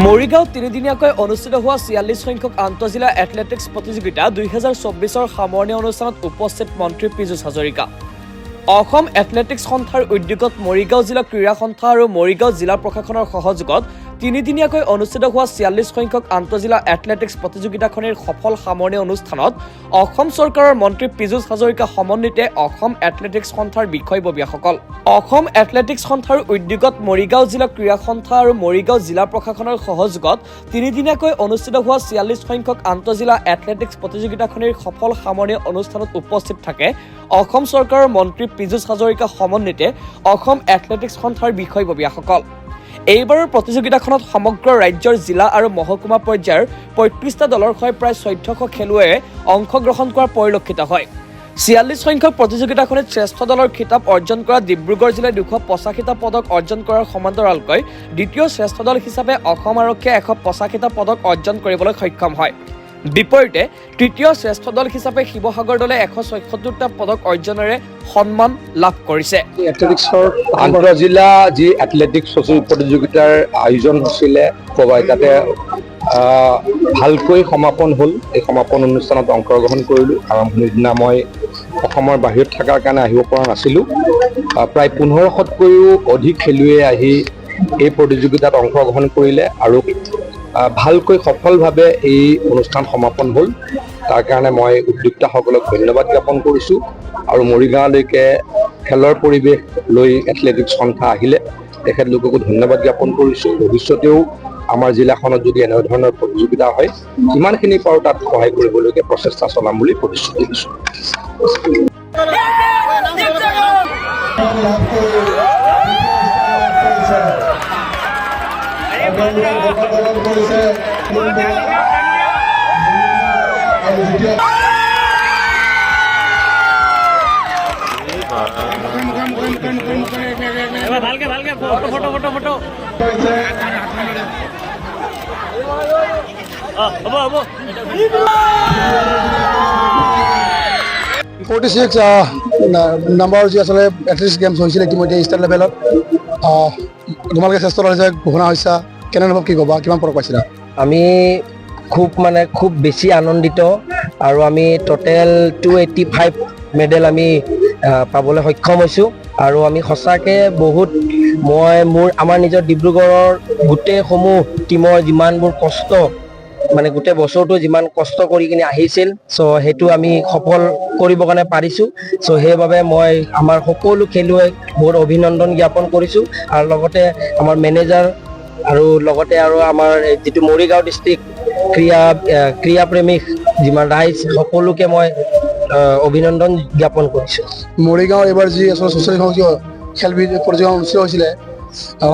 মৰিগাঁও তিনিদিনীয়াকৈ অনুষ্ঠিত হোৱা ৪৬ সংখ্যক আন্তঃজিলা এথলেটিক্স প্ৰতিযোগিতা ২০২৪ৰ সামৰণি অনুষ্ঠানত উপস্থিত মন্ত্ৰী পীযুষ হাজৰিকা। অসম এথলেটিক্স সন্থাৰ উদ্যোগত মৰিগাঁও জিলা ক্ৰীড়া সন্থা আৰু মৰিগাঁও জিলা প্ৰশাসনৰ সহযোগত তিনিদিনীয়াকৈ অনুষ্ঠিত হোৱা ৪৬ সংখ্যক আন্তঃজিলা এথলেটিক্স প্ৰতিযোগিতাখনিৰ সফল সামৰণি অনুষ্ঠানত অসম চৰকাৰৰ মন্ত্ৰী পীযুষ হাজৰিকা সমন্বিতে অসম এথলেটিক্স সন্থাৰ বিষয়ববীয়াসকল, অসম এথলেটিক্স সন্থাৰ উদ্যোগত মৰিগাঁও জিলা ক্ৰীড়া সন্থা আৰু মৰিগাঁও জিলা প্ৰশাসনৰ সহযোগত তিনিদিনীয়াকৈ অনুষ্ঠিত হোৱা ৪৬ সংখ্যক আন্তঃজিলা এথলেটিক্স প্ৰতিযোগিতাখনিৰ সফল সামৰণি অনুষ্ঠানত উপস্থিত থাকে অসম চৰকাৰৰ মন্ত্ৰী পীযুষ হাজৰিকা সমন্বিতে অসম এথলেটিক্স সন্থাৰ বিষয়ববীয়াসকল। এইবাৰৰ প্ৰতিযোগিতাখনত সমগ্ৰ ৰাজ্যৰ জিলা আৰু মহকুমা পৰ্যায়ৰ ৩৫টা দলৰ হৈ প্ৰায় ১৪০০ খেলুৱৈয়ে অংশগ্ৰহণ কৰা পৰিলক্ষিত হয়। ৪৬ সংখ্যক প্ৰতিযোগিতাখনিত শ্ৰেষ্ঠ দলৰ খিতাপ অৰ্জন কৰা ডিব্ৰুগড় জিলাই ২৮৫টা পদক অৰ্জন কৰাৰ সমান্তৰালকৈ দ্বিতীয় শ্ৰেষ্ঠ দল হিচাপে অসম আৰক্ষীয়ে ১৮৫টা পদক অৰ্জন কৰিবলৈ সক্ষম হয়। বিপৰীতে তৃতীয় শ্ৰেষ্ঠ দল হিচাপে শিৱসাগৰ দলে ১৭৬টা পদক অৰ্জনেৰে সন্মান লাভ কৰিছে। এথলেটিক্সৰ আন্তঃজিলা যি এথলেটিক্স প্ৰতিযোগিতাৰ আয়োজন হৈছিলে তাতে ভালকৈ সমাপন হ'ল। এই সমাপন অনুষ্ঠানত অংশগ্ৰহণ কৰিলোঁ। আৰম্ভণিৰ দিনা মই অসমৰ বাহিৰত থকাৰ কাৰণে আহিব পৰা নাছিলোঁ। প্ৰায় ১৫০০তকৈও অধিক খেলুৱৈয়ে আহি এই প্ৰতিযোগিতাত অংশগ্ৰহণ কৰিলে আৰু ভালকৈ সফলভাৱে এই অনুষ্ঠান সমাপন হ'ল। তাৰ কাৰণে মই উদ্যোক্তাসকলক ধন্যবাদ জ্ঞাপন কৰিছোঁ আৰু মৰিগাঁৱলৈকে খেলৰ পৰিৱেশ লৈ এথলেটিক্স সন্থা আহিলে তেখেতলোককো ধন্যবাদ জ্ঞাপন কৰিছোঁ। ভৱিষ্যতেও আমাৰ জিলাখনত যদি এনেধৰণৰ প্ৰতিযোগিতা হয় যিমানখিনি পাৰোঁ তাত সহায় কৰিবলৈকে প্ৰচেষ্টা চলাম বুলি প্ৰতিশ্ৰুতি দিছোঁ। ভালকে ফটো 46 নাম্বাৰৰ যি আচলতে এথলেটিক্স গেমছ হৈছিলে ইতিমধ্যে ষ্টেট লেভেলত তোমালোকে শ্ৰেষ্ঠ দল হিচাপে ঘোষণা হৈছা, কেনে অনুভৱ, কি ক'বা, কিমান পদক পাইছিলা? আমি খুব বেছি আনন্দিত আৰু আমি টোটেল 285 মেডেল আমি পাবলৈ সক্ষম হৈছোঁ আৰু আমি সঁচাকৈ বহুত আমাৰ নিজৰ ডিব্ৰুগড়ৰ গোটেইসমূহ টীমৰ যিমানবোৰ কষ্ট মানে গোটেই বছৰটো যিমান কষ্ট কৰি কিনে আহিছিল সেইটো আমি সফল কৰিবৰ কাৰণে পাৰিছোঁ। সেইবাবে মই আমাৰ সকলো খেলুৱৈক বহুত অভিনন্দন জ্ঞাপন কৰিছোঁ আৰু লগতে আমাৰ মেনেজাৰ আৰু লগতে আৰু আমাৰ যিটো মৰিগাঁও ডিষ্ট্ৰিক্ট ক্ৰীড়াপ্ৰেমিক যিমান ৰাইজ সকলোকে মই অভিনন্দন জ্ঞাপন কৰিছোঁ। মৰিগাঁৱৰ এইবাৰ যি আচলতে ৪৬ সংখ্যক খেল প্ৰতিযোগিতা অনুষ্ঠিত হৈছিলে,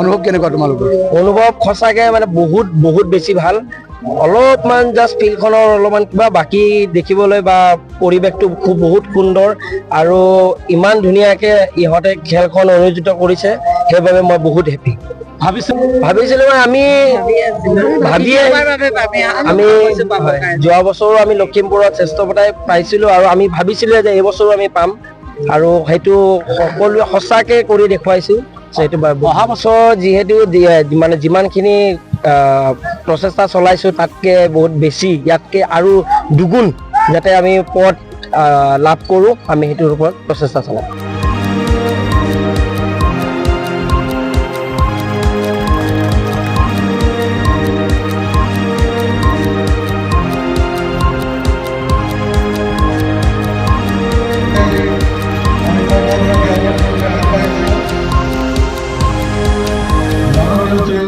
অনুভৱ কেনেকুৱা তোমালোকৰ? অনুভৱ সঁচাকৈ মানে বহুত বেছি ভাল। অলপমান জাষ্ট ফিল্ডখনৰ অলপমান কিবা বাকী দেখিবলৈ বা পৰিৱেশটো বহুত সুন্দৰ আৰু ইমান ধুনীয়াকৈ ইহঁতে খেলখন অনুষ্ঠিত কৰিছে, সেইবাবে মই বহুত হেপী। ভাবিছিলোঁ আমি যোৱা বছৰো আমি লখিমপুৰত শ্ৰেষ্ঠ বঁটা পাইছিলোঁ আৰু আমি ভাবিছিলোঁ যে এইবছৰো আমি পাম আৰু সেইটো সকলোৱে সঁচাকৈ কৰি দেখুৱাইছোঁ। সেইটো অহা বছৰ যিহেতু মানে যিমানখিনি প্ৰচেষ্টা চলাইছোঁ তাতকৈ বহুত বেছি, ইয়াতকৈ আৰু দুগুণ যাতে আমি পদ লাভ কৰোঁ, আমি সেইটোৰ ওপৰত প্ৰচেষ্টা চলাম।